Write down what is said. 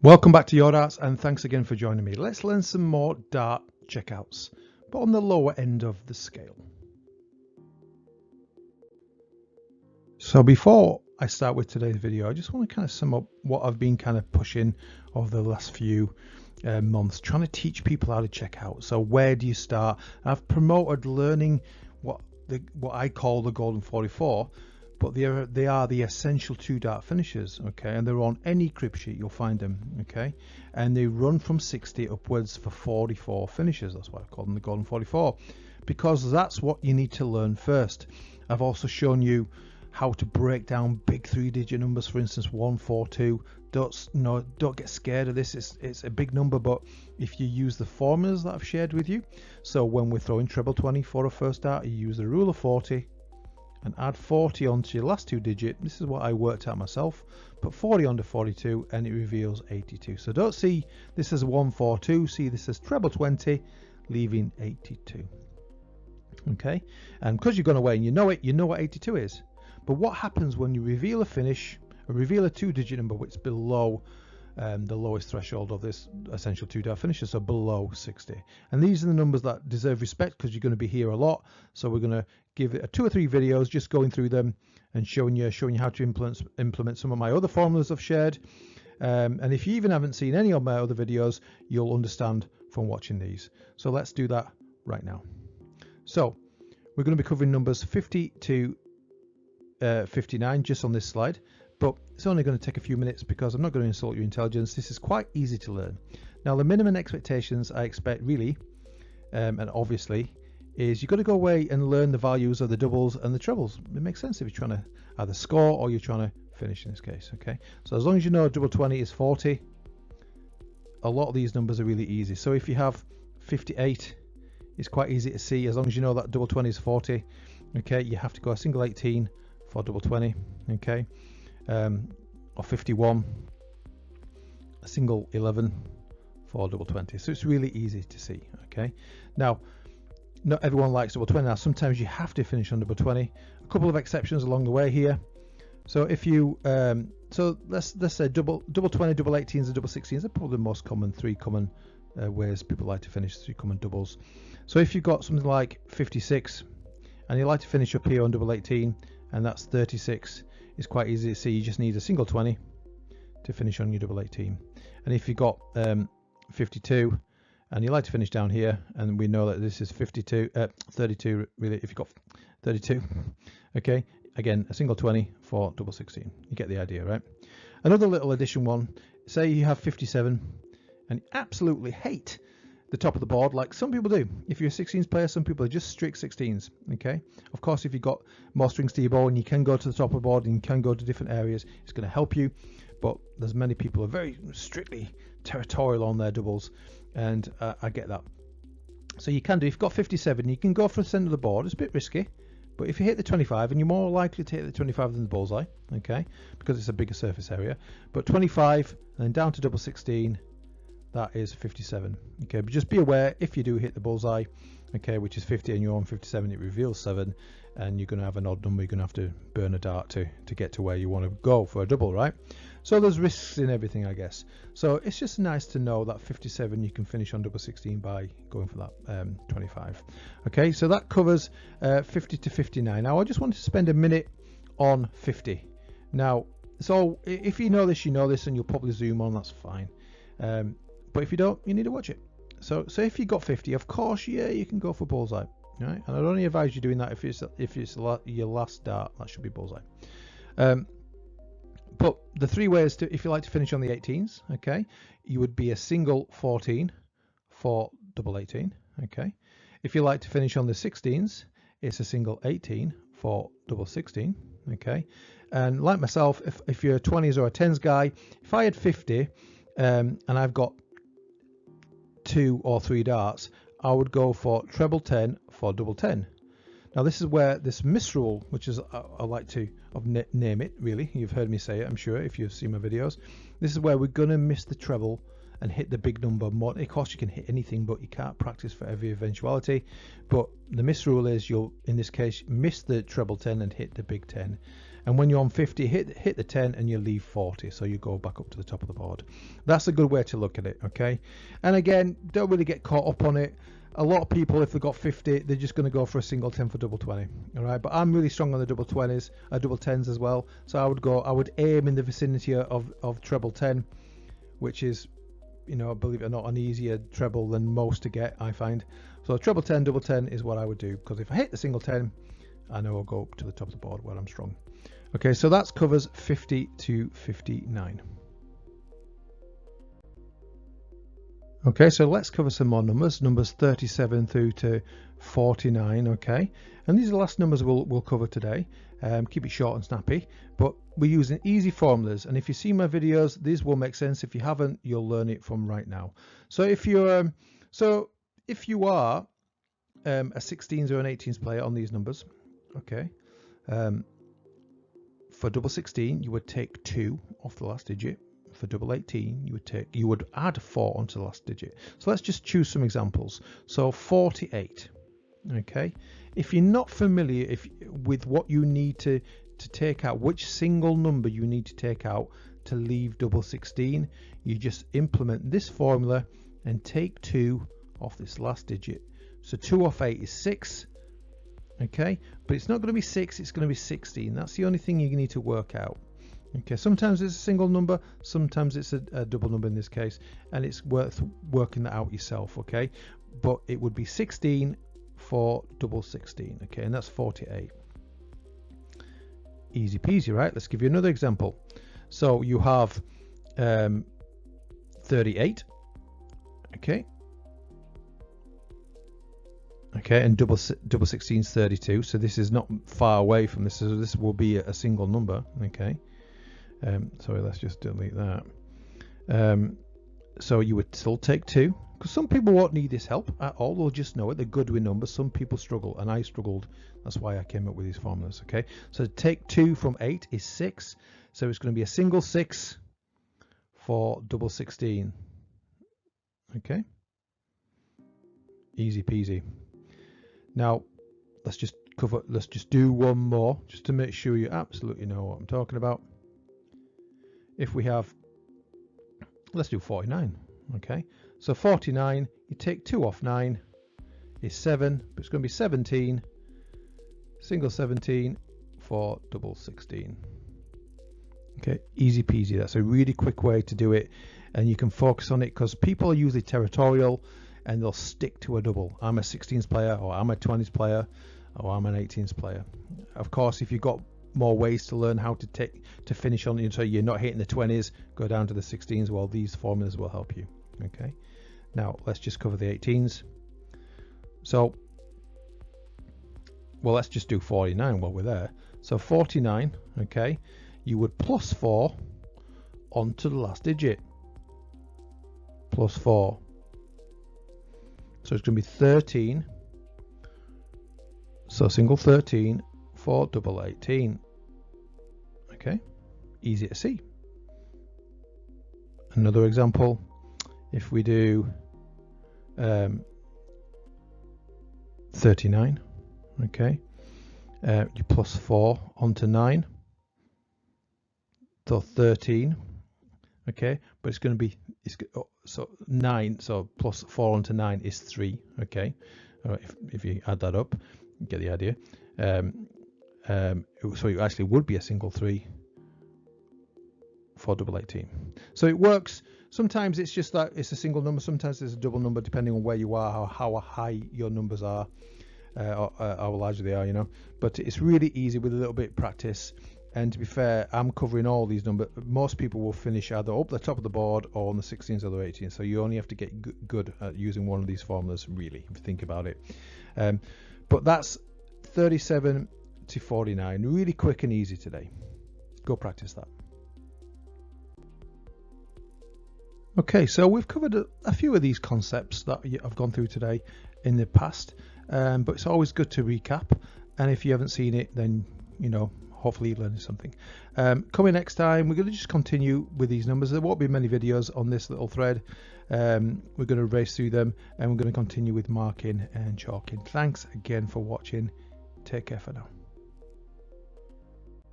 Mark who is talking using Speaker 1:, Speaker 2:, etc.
Speaker 1: Welcome back to Your Darts and thanks again for joining me. Let's learn some more dart checkouts, but on the lower end of the scale. So before I start with today's video, I just want to kind of sum up what I've been kind of pushing over the last few months, trying to teach people how to check out. So where do you start? I've promoted learning what I call the Golden 44, but they are the essential 2-dart finishers, okay, and they're on any crib sheet, you'll find them, okay, and they run from 60 upwards for 44 finishes. That's why I call them the Golden 44, because that's what you need to learn first. I've also shown you how to break down big 3-digit numbers, for instance 142. Don't get scared of this. It's a big number, but if you use the formulas that I've shared with you, so when we're throwing treble 20 for a first dart, you use the rule of 40 and add 40 onto your last 2 digit. This is what I worked out myself. Put 40 onto 42 and it reveals 82. So don't see this as 142, see this as treble 20, leaving 82. Okay, and because you've gone away and you know it, you know what 82 is. But what happens when you reveal a finish, or reveal a 2-digit number which is below the lowest threshold of this essential 2-dart finisher, so below 60? And these are the numbers that deserve respect because you're going to be here a lot. So we're going to give it 2 or 3 videos just going through them and showing you how to implement some of my other formulas I've shared. And if you even haven't seen any of my other videos, you'll understand from watching these. So let's do that right now. So we're going to be covering numbers 50 to 59 just on this slide, but it's only going to take a few minutes because I'm not going to insult your intelligence. This is quite easy to learn. Now the minimum expectations I expect really, and obviously, is you've got to go away and learn the values of the doubles and the trebles. It makes sense if you're trying to either score or you're trying to finish in this case. Okay, so as long as you know double 20 is 40, a lot of these numbers are really easy. So if you have 58, it's quite easy to see as long as you know that double 20 is 40. Okay, you have to go a single 18 for double 20, okay, or 51, a single 11 for double 20. So it's really easy to see. Okay, now not everyone likes double 20. Now sometimes you have to finish on double 20. A couple of exceptions along the way here. So if you so let's say double 20, double 18s and double 16s are probably the most common, 3 common ways people like to finish, 3 common doubles. So if you've got something like 56 and you like to finish up here on double 18, and that's 36, it's quite easy to see. You just need a single 20 to finish on your double 18. And if you've got 52 and you like to finish down here, and we know that this is 32 really, if you've got 32, okay, again a single 20 for double 16. You get the idea, right? Another little addition one, say you have 57 and you absolutely hate the top of the board like some people do. If you're a 16s player, some people are just strict 16s. Okay, of course if you've got more strings to your bow and you can go to the top of the board and you can go to different areas, it's going to help you. But there's many people who are very strictly territorial on their doubles, and I get that. So you can do, if you've got 57, you can go for the center of the board. It's a bit risky, but if you hit the 25, and you're more likely to hit the 25 than the bullseye, okay, because it's a bigger surface area. But 25 and then down to double 16, that is 57. Okay, but just be aware if you do hit the bullseye, okay, which is 50 and you're on 57, it reveals 7, and you're going to have an odd number. You're going to have to burn a dart to get to where you want to go for a double, right? So there's risks in everything, I guess. So it's just nice to know that 57 you can finish on double 16 by going for that 25. Okay, so that covers 50 to 59. Now I just wanted to spend a minute on 50. Now, so if you know this, and you'll probably zoom on, that's fine. But if you don't, you need to watch it. So if you got 50, of course, yeah, you can go for bullseye, right? And I'd only advise you doing that if it's your last dart, that should be bullseye. But the 3 ways to, if you like to finish on the 18s, okay, you would be a single 14 for double 18, okay. If you like to finish on the 16s, it's a single 18 for double 16, okay. And like myself, if you're a 20s or a 10s guy, if I had 50 and I've got 2 or 3 darts, I would go for treble 10 for double 10. Now this is where this misrule, which is I like to name it, really, you've heard me say it, I'm sure, if you've seen my videos. This is where we're gonna miss the treble and hit the big number more. Of course you can hit anything, but you can't practice for every eventuality. But the misrule is you'll, in this case, miss the treble 10 and hit the big 10. And when you're on 50, hit the 10 and you leave 40, so you go back up to the top of the board. That's a good way to look at it, okay? And again, don't really get caught up on it. A lot of people, if they've got 50, they're just going to go for a single 10 for double 20. All right, but I'm really strong on the double 20s, double 10s as well. So I would aim in the vicinity of treble 10, which is, you know, believe it or not, an easier treble than most to get, I find. So treble 10, double 10 is what I would do, because if I hit the single 10, I know I'll go up to the top of the board where I'm strong. Okay, so that covers 50 to 59. Okay, so let's cover some more numbers 37 through to 49. Okay, and these are the last numbers we'll cover today. Keep it short and snappy, but we're using easy formulas, and if you see my videos, these will make sense. If you haven't, you'll learn it from right now. So if you are a 16s or an 18s player on these numbers, okay, for double 16 you would take 2 off the last digit. For double 18 you would add 4 onto the last digit. So let's just choose some examples. So 48. Okay, if you're not familiar with what you need to take out, which single number you need to take out to leave double 16, you just implement this formula and take 2 off this last digit. So 2 off 8 is 6. Okay, but it's not going to be 6, it's going to be 16. That's the only thing you need to work out. Okay, sometimes it's a single number, sometimes it's a double number in this case, and it's worth working that out yourself. Okay, but it would be 16 for double 16. Okay, and that's 48. Easy peasy, right? Let's give you another example. So you have 38. Okay, and double 16 is 32, so this is not far away from this, so this will be a single number. Okay, sorry, let's just delete that. So you would still take 2, because some people won't need this help at all, they'll just know it, they're good with numbers. Some people struggle, and I struggled, that's why I came up with these formulas. Okay, so take 2 from 8 is 6, so it's going to be a single 6 for double 16. Okay, easy peasy. Now let's just do one more just to make sure you absolutely know what I'm talking about. If we have, let's do 49. Okay, so 49, you take 2 off 9 is 7, but it's going to be 17, single 17 for double 16. Okay, easy peasy. That's a really quick way to do it, and you can focus on it, because people are usually territorial and they'll stick to a double. I'm a 16s player, or I'm a 20s player, or I'm an 18s player. Of course, if you've got more ways to learn how to finish on, so you're not hitting the 20s, go down to the 16s. Well, these formulas will help you. Okay, now let's just cover the 18s. So, well, let's just do 49 while we're there. So 49, okay, you would plus 4 onto the last digit, plus 4. So it's going to be 13. So single 13 for double 18. Okay, easy to see. Another example, if we do 39, okay, you plus 4 onto 9, so 13. Okay, but it's going to be so 9, so plus 4 onto 9 is 3. Okay, if you add that up, you get the idea. So it actually would be a single 3 for double 18. So it works. Sometimes it's just that it's a single number, sometimes it's a double number, depending on where you are, how high your numbers are, or how large they are, you know. But it's really easy with a little bit of practice. And to be fair, I'm covering all these numbers. Most people will finish either up the top of the board or on the 16s or the 18s. So you only have to get good at using one of these formulas, really, if you think about it. But that's 37 to 49. Really quick and easy today. Go practice that. Okay, so we've covered a few of these concepts that I've gone through today in the past. But it's always good to recap. And if you haven't seen it, then, you know, hopefully you've learned something. Coming next time, we're going to just continue with these numbers. There won't be many videos on this little thread. We're going to race through them, and we're going to continue with marking and chalking. Thanks again for watching. Take care for now.